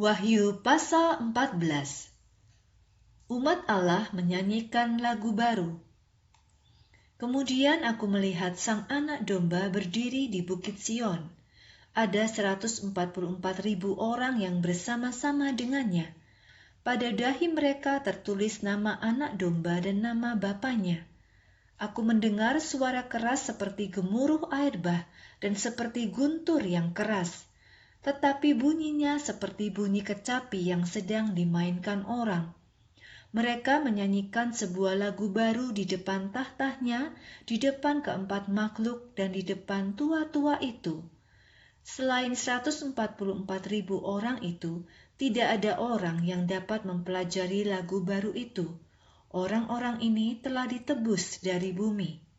Wahyu pasal 14. Umat Allah menyanyikan lagu baru. Kemudian aku melihat sang anak domba berdiri di Bukit Sion. Ada 144.000 orang yang bersama-sama dengannya. Pada dahi mereka tertulis nama anak domba dan nama bapanya. Aku mendengar suara keras seperti gemuruh air bah dan seperti guntur yang keras. Tetapi bunyinya seperti bunyi kecapi yang sedang dimainkan orang. Mereka menyanyikan sebuah lagu baru di depan tahtanya, di depan keempat makhluk dan di depan tua-tua itu. Selain 144.000 orang itu, tidak ada orang yang dapat mempelajari lagu baru itu. Orang-orang ini telah ditebus dari bumi.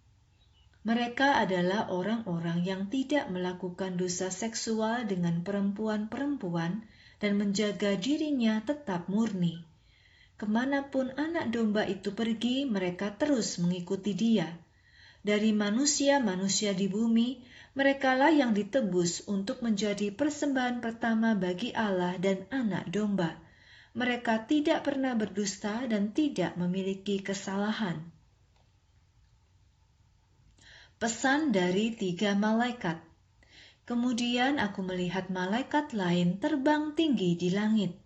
Mereka adalah orang-orang yang tidak melakukan dosa seksual dengan perempuan-perempuan dan menjaga dirinya tetap murni. Kemanapun anak domba itu pergi, mereka terus mengikuti dia. Dari manusia-manusia di bumi, merekalah yang ditebus untuk menjadi persembahan pertama bagi Allah dan anak domba. Mereka tidak pernah berdusta dan tidak memiliki kesalahan. Pesan dari 3 malaikat. Kemudian aku melihat malaikat lain terbang tinggi di langit.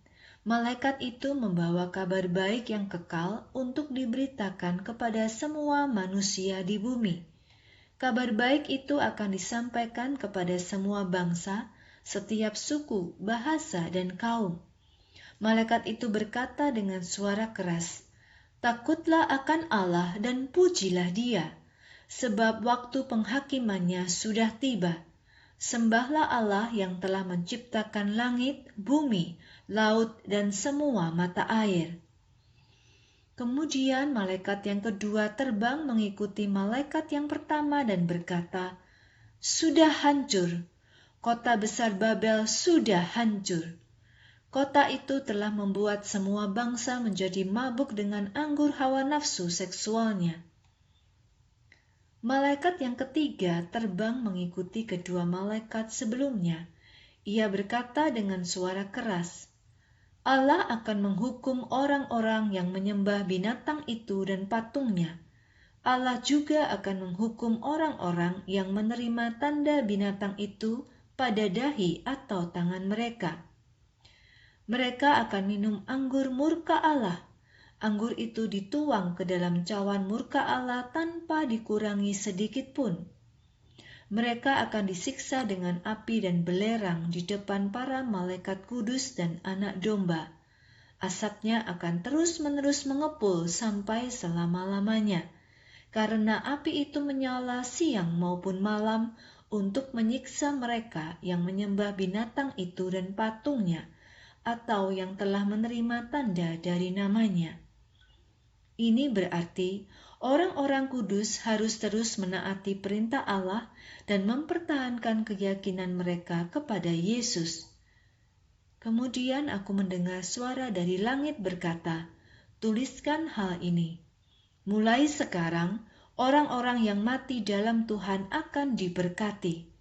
Malaikat itu membawa kabar baik yang kekal untuk diberitakan kepada semua manusia di bumi. Kabar baik itu akan disampaikan kepada semua bangsa, setiap suku, bahasa, dan kaum. Malaikat itu berkata dengan suara keras, "Takutlah akan Allah dan pujilah Dia. Sebab waktu penghakimannya sudah tiba. Sembahlah Allah yang telah menciptakan langit, bumi, laut, dan semua mata air." Kemudian malaikat yang kedua terbang mengikuti malaikat yang pertama dan berkata, "Sudah hancur, kota besar Babel sudah hancur. Kota itu telah membuat semua bangsa menjadi mabuk dengan anggur hawa nafsu seksualnya." Malaikat yang ketiga terbang mengikuti kedua malaikat sebelumnya. Ia berkata dengan suara keras, "Allah akan menghukum orang-orang yang menyembah binatang itu dan patungnya. Allah juga akan menghukum orang-orang yang menerima tanda binatang itu pada dahi atau tangan mereka. Mereka akan minum anggur murka Allah. Anggur itu dituang ke dalam cawan murka Allah tanpa dikurangi sedikit pun. Mereka akan disiksa dengan api dan belerang di depan para malaikat kudus dan anak domba. Asapnya akan terus-menerus mengepul sampai selama-lamanya, karena api itu menyala siang maupun malam untuk menyiksa mereka yang menyembah binatang itu dan patungnya, atau yang telah menerima tanda dari namanya. Ini berarti orang-orang kudus harus terus menaati perintah Allah dan mempertahankan keyakinan mereka kepada Yesus. Kemudian aku mendengar suara dari langit berkata, "Tuliskan hal ini. Mulai sekarang, orang-orang yang mati dalam Tuhan akan diberkati."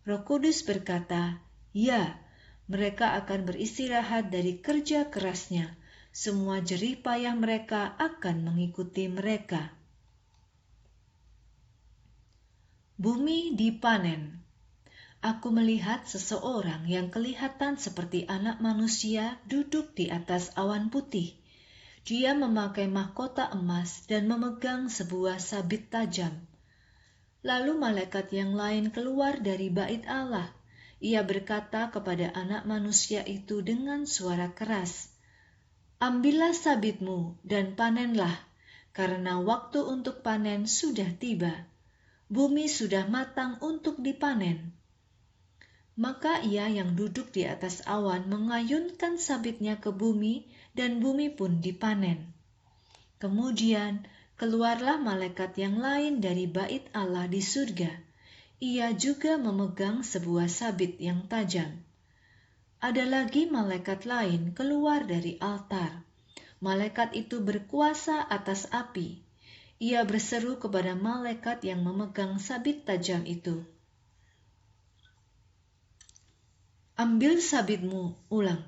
Roh Kudus berkata, "Ya, mereka akan beristirahat dari kerja kerasnya. Semua jerih payah mereka akan mengikuti mereka." Bumi dipanen. Aku melihat seseorang yang kelihatan seperti anak manusia duduk di atas awan putih. Dia memakai mahkota emas dan memegang sebuah sabit tajam. Lalu malaikat yang lain keluar dari bait Allah. Ia berkata kepada anak manusia itu dengan suara keras, "Ambillah sabitmu dan panenlah, karena waktu untuk panen sudah tiba. Bumi sudah matang untuk dipanen." Maka ia yang duduk di atas awan mengayunkan sabitnya ke bumi, dan bumi pun dipanen. Kemudian keluarlah malaikat yang lain dari bait Allah di surga. Ia juga memegang sebuah sabit yang tajam. Ada lagi malaikat lain keluar dari altar. Malaikat itu berkuasa atas api. Ia berseru kepada malaikat yang memegang sabit tajam itu, "Ambil sabitmu," ulang.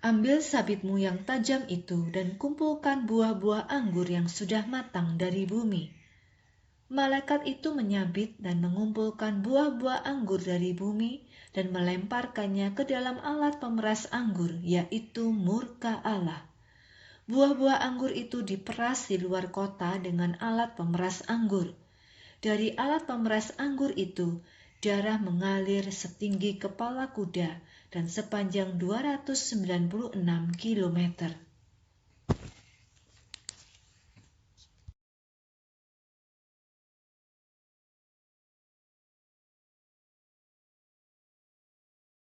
Ambil sabitmu yang tajam itu dan kumpulkan buah-buah anggur yang sudah matang dari bumi. Malaikat itu menyabit dan mengumpulkan buah-buah anggur dari bumi dan melemparkannya ke dalam alat pemeras anggur, yaitu murka Allah. Buah-buah anggur itu diperas di luar kota dengan alat pemeras anggur. Dari alat pemeras anggur itu, darah mengalir setinggi kepala kuda dan sepanjang 296 kilometer.